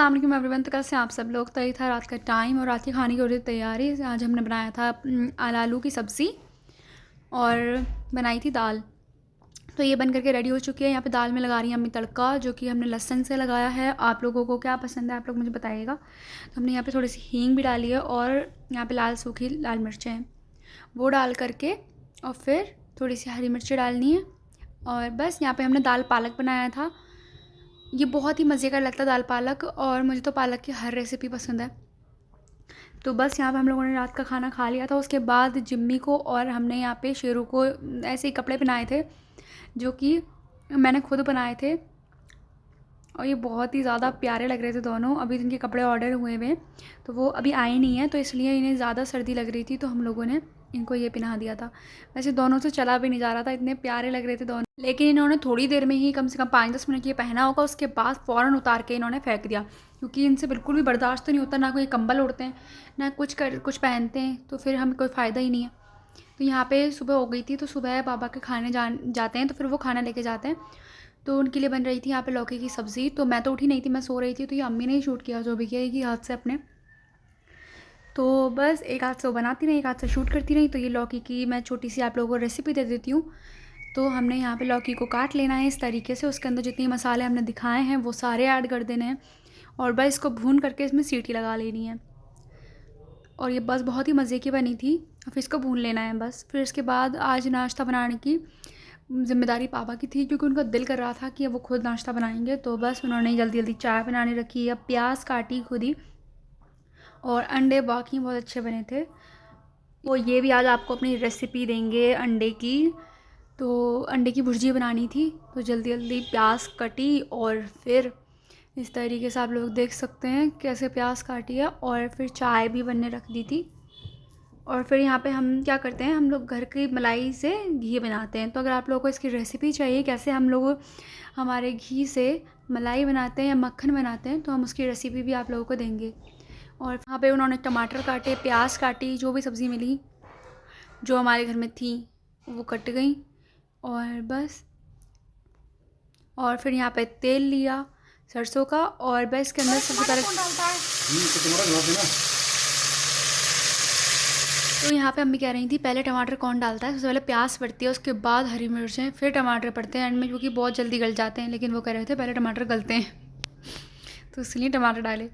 अस्सलाम वालेकुम एवरीवन। तो कैसे हैं आप सब लोग। तो ये था रात का टाइम और रात के खाने की हो रही तैयारी। आज हमने बनाया था आलू की सब्ज़ी और बनाई थी दाल। तो ये बन करके रेडी हो चुकी है। यहाँ पे दाल में लगा रही हैं अम्मी तड़का, जो कि हमने लहसुन से लगाया है। आप लोगों को क्या पसंद है आप लोग मुझे बताइएगा। तो हमने यहाँ पे थोड़ी सी हींग भी डाली है और यहाँ पे सूखी लाल मिर्चें हैं, वो डाल करके और फिर थोड़ी सी हरी मिर्ची डालनी है। और बस यहाँ पे हमने दाल पालक बनाया था। ये बहुत ही मज़े का लगता है दाल पालक, और मुझे तो पालक की हर रेसिपी पसंद है। तो बस यहाँ पे हम लोगों ने रात का खाना खा लिया था। उसके बाद जिम्मी को और हमने यहाँ पे शेरू को ऐसे ही कपड़े पहनाए थे, जो कि मैंने खुद बनाए थे, और ये बहुत ही ज़्यादा प्यारे लग रहे थे दोनों। अभी इनके कपड़े ऑर्डर हुए हुए, तो वो अभी आए नहीं हैं, तो इसलिए इन्हें ज़्यादा सर्दी लग रही थी, तो हम लोगों ने इनको ये पहना दिया था। वैसे दोनों से चला भी नहीं जा रहा था, इतने प्यारे लग रहे थे दोनों, लेकिन इन्होंने थोड़ी देर में ही कम से कम 5-10 मिनट ये पहना होगा। उसके बाद फ़ौरन उतार के इन्होंने फेंक दिया, क्योंकि इनसे बिल्कुल भी बर्दाश्त तो नहीं होता, ना कोई कंबल ओढ़ते हैं ना कुछ पहनते हैं, तो फिर हमें कोई फ़ायदा ही नहीं है। तो यहाँ पे सुबह हो गई थी, तो सुबह पापा के खाने जाते हैं, तो फिर वो खाना लेके जाते हैं। तो उनके लिए बन रही थी यहाँ पे लौकी की सब्ज़ी। तो मैं तो उठी नहीं थी, मैं सो रही थी, तो ये अम्मी ने ही शूट किया, जो भी किया एक ही हाथ से अपने। तो बस एक हाथ से वो बनाती रही, एक हाथ से शूट करती रही। तो ये लौकी की मैं छोटी सी आप लोगों को रेसिपी दे देती हूँ। तो हमने यहाँ पे लौकी को काट लेना है इस तरीके से, उसके अंदर जितने मसाले हमने दिखाए हैं वो सारे ऐड कर देने हैं, और बस इसको भून करके इसमें सीटी लगा लेनी है। और ये बस बहुत ही मज़े की बनी थी। फिर इसको भून लेना है बस। फिर इसके बाद आज नाश्ता बनाने की ज़िम्मेदारी पापा की थी, क्योंकि उनका दिल कर रहा था कि वो खुद नाश्ता बनाएंगे। तो बस उन्होंने जल्दी जल्दी चाय बनाने रखी, अब प्याज काटी खुद ही, और अंडे बाकी बहुत अच्छे बने थे। वो ये भी आज आपको अपनी रेसिपी देंगे अंडे की। तो अंडे की भुर्जी बनानी थी, तो जल्दी जल्दी प्याज कटी, और फिर इस तरीके से आप लोग देख सकते हैं कैसे प्याज काटी है, और फिर चाय भी बनने रख दी थी। और फिर यहाँ पे हम क्या करते हैं, हम लोग घर की मलाई से घी बनाते हैं। तो अगर आप लोगों को इसकी रेसिपी चाहिए कैसे हम लोग हमारे घी से मलाई बनाते हैं या मक्खन बनाते हैं, तो हम उसकी रेसिपी भी आप लोगों को देंगे। और वहाँ पे उन्होंने टमाटर काटे, प्याज काटी, जो भी सब्ज़ी मिली जो हमारे घर में थी वो कट गई, और बस। और फिर यहाँ पे तेल लिया सरसों का, और बस इसके अंदर सबसे पहले तो यहाँ पे अम्मी कह रही थी पहले टमाटर कौन डालता है, सबसे पहले प्याज पड़ती है, उसके बाद हरी मिर्चें, फिर टमाटर पड़ते हैं एंड में, क्योंकि बहुत जल्दी गल जाते हैं। लेकिन वो कह रहे थे पहले टमाटर गलते हैं तो इसलिए टमाटर डाले।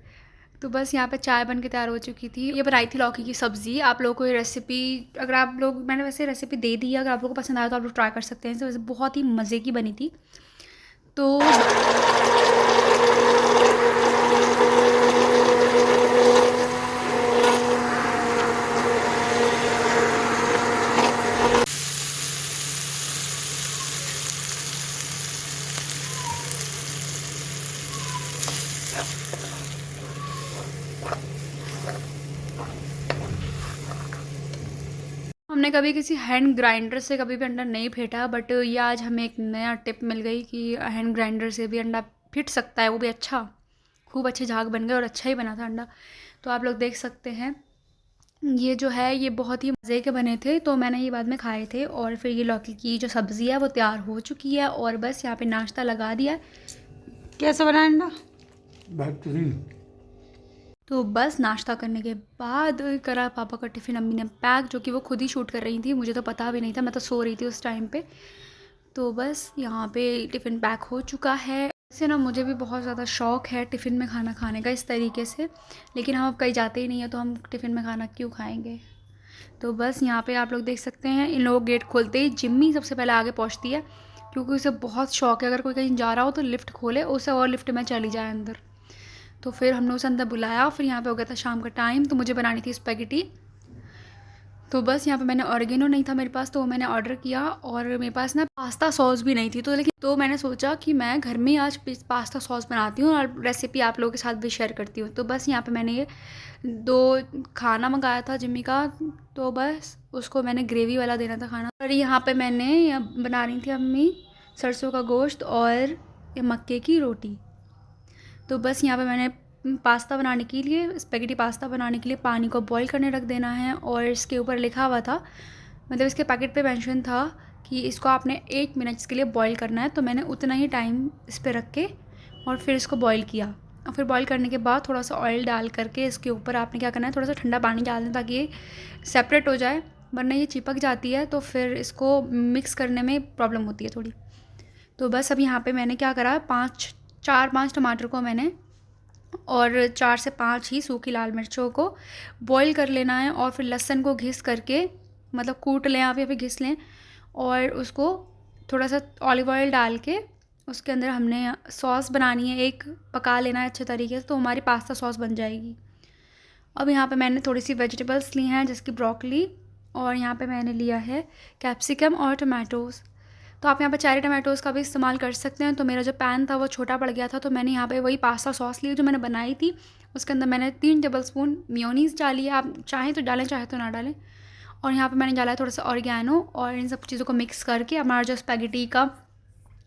तो बस यहाँ पे चाय बन के तैयार हो चुकी थी। ये बनाई थी लौकी की सब्ज़ी। आप लोगों को ये रेसिपी, अगर आप लोग, मैंने वैसे रेसिपी दे दी है, अगर आप लोगों को पसंद आया तो आप लोग ट्राई कर सकते हैं। वैसे बहुत ही मज़े की बनी थी। तो हमने कभी किसी हैंड ग्राइंडर से कभी भी अंडा नहीं फेंटा, बट ये आज हमें एक नया टिप मिल गई कि हैंड ग्राइंडर से भी अंडा फिट सकता है, वो भी अच्छा। खूब अच्छे झाग बन गए और अच्छा ही बना था अंडा। तो आप लोग देख सकते हैं ये जो है ये बहुत ही मज़े के बने थे। तो मैंने ये बाद में खाए थे। और फिर ये लौकी की जो सब्ज़ी है वो तैयार हो चुकी है, और बस यहाँ पे नाश्ता लगा दिया। कैसा बना अंडा? तो बस नाश्ता करने के बाद करा पापा का टिफ़िन अम्मी ने पैक, जो कि वो खुद ही शूट कर रही थी, मुझे तो पता भी नहीं था, मैं तो सो रही थी उस टाइम पे। तो बस यहाँ पे टिफ़िन पैक हो चुका है। वैसे ना मुझे भी बहुत ज़्यादा शौक़ है टिफ़िन में खाना खाने का इस तरीके से, लेकिन हम अब कहीं जाते ही नहीं है, तो हम टिफ़िन में खाना क्यों खाएँगे। तो बस यहाँ पे आप लोग देख सकते हैं, इन लोग गेट खोलते ही जिम्मी सबसे पहले आगे पहुँचती है, क्योंकि उसे बहुत शौक़ है अगर कोई कहीं जा रहा हो तो लिफ्ट खोले उसे और लिफ्ट में चली जाए अंदर। तो फिर हमने उसे अंदर बुलाया। फिर यहाँ पे हो गया था शाम का टाइम, तो मुझे बनानी थी स्पैगेटी। तो बस यहाँ पे मैंने ऑरिगेनो नहीं था मेरे पास, तो वो मैंने ऑर्डर किया, और मेरे पास ना पास्ता सॉस भी नहीं थी। तो मैंने सोचा कि मैं घर में आज पास्ता सॉस बनाती हूँ और रेसिपी आप लोगों के साथ भी शेयर करती हूँ। तो बस यहाँ पे मैंने ये 2 खाना मंगाया था जिम्मी का, तो बस उसको मैंने ग्रेवी वाला देना था खाना। और यहाँ पे मैंने बना रही थी अम्मी सरसों का गोश्त और मक्के की रोटी। तो बस यहाँ पे मैंने पास्ता बनाने के लिए, स्पैगेटी पास्ता बनाने के लिए पानी को बॉईल करने रख देना है। और इसके ऊपर लिखा हुआ था, मतलब इसके पैकेट पे मेंशन था कि इसको आपने 8 मिनट्स के लिए बॉईल करना है। तो मैंने उतना ही टाइम इस पर रख के और फिर इसको बॉईल किया। और फिर बॉईल करने के बाद थोड़ा सा ऑयल डाल करके इसके ऊपर आपने क्या करना है, थोड़ा सा ठंडा पानी डाल दें ताकि ये सेपरेट हो जाए, वरना ये चिपक जाती है तो फिर इसको मिक्स करने में प्रॉब्लम होती है थोड़ी। तो बस अब यहाँ पे मैंने क्या करा, 4-5 टमाटर को मैंने और 4 से 5 ही सूखी लाल मिर्चों को बॉईल कर लेना है, और फिर लहसुन को घिस करके, मतलब कूट लें आप या फिर घिस लें, और उसको थोड़ा सा ऑलिव ऑयल डाल के उसके अंदर हमने सॉस बनानी है, एक पका लेना है अच्छे तरीके से, तो हमारी पास्ता सॉस बन जाएगी। अब यहाँ पे मैंने थोड़ी सी वेजिटेबल्स ली हैं, जैसे कि ब्रोकली, और यहाँ पे मैंने लिया है कैप्सिकम और टमाटोज़। तो आप यहाँ पे चेरी टमाटोज़ का भी इस्तेमाल कर सकते हैं। तो मेरा जो पैन था वो छोटा पड़ गया था, तो मैंने यहाँ पे वही पास्ता सॉस ली जो मैंने बनाई थी, उसके अंदर मैंने 3 टेबलस्पून मेयोनीज़ डाली है। आप चाहें तो डालें, चाहे तो ना डालें। और यहाँ पे मैंने डाला है थोड़ा सा ऑरिगैनो, और इन सब चीज़ों को मिक्स करके हमारा जो स्पैगेटी का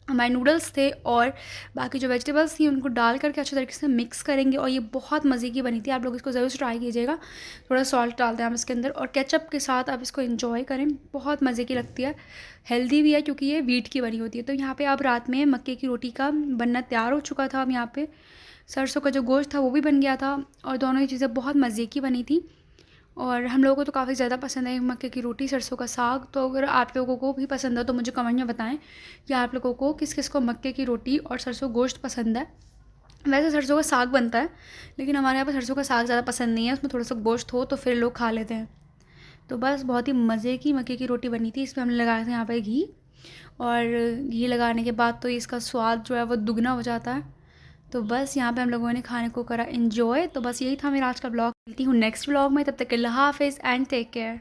हमारे नूडल्स थे और बाकी जो वेजिटेबल्स थी उनको डाल करके अच्छे तरीके से मिक्स करेंगे। और ये बहुत मज़े की बनी थी, आप लोग इसको ज़रूर ट्राई कीजिएगा। थोड़ा सॉल्ट डालते हैं हम इसके अंदर, और केचप के साथ आप इसको एंजॉय करें, बहुत मज़े की लगती है। हेल्दी भी है क्योंकि ये व्हीट की बनी होती है। तो यहाँ पे अब रात में मक्के की रोटी का बनना तैयार हो चुका था। अब यहाँ पे सरसों का जो गोश्त था वो भी बन गया था, और दोनों ही चीज़ें बहुत मज़े की बनी थी, और हम लोगों को तो काफ़ी ज़्यादा पसंद है मक्के की रोटी, सरसों का साग। तो अगर आप लोगों को भी पसंद है तो मुझे कमेंट में बताएं कि आप लोगों को किस किस को मक्के की रोटी और सरसों गोश्त पसंद है। वैसे सरसों का साग बनता है, लेकिन हमारे यहाँ पर सरसों का साग ज़्यादा पसंद नहीं है, उसमें थोड़ा सा गोश्त हो तो फिर लोग खा लेते हैं। तो बस बहुत ही मज़े की मक्के की रोटी बनी थी। इसमें हमने लगाया था यहाँ पर घी, और घी लगाने के बाद तो इसका स्वाद जो है वो दुगना हो जाता है। तो बस यहाँ पे हम लोगों ने खाने को करा एंजॉय। तो बस यही था मेरा आज का ब्लॉग। मिलती हूँ नेक्स्ट ब्लॉग में, तब तक के लिए हाफिज़ एंड टेक केयर।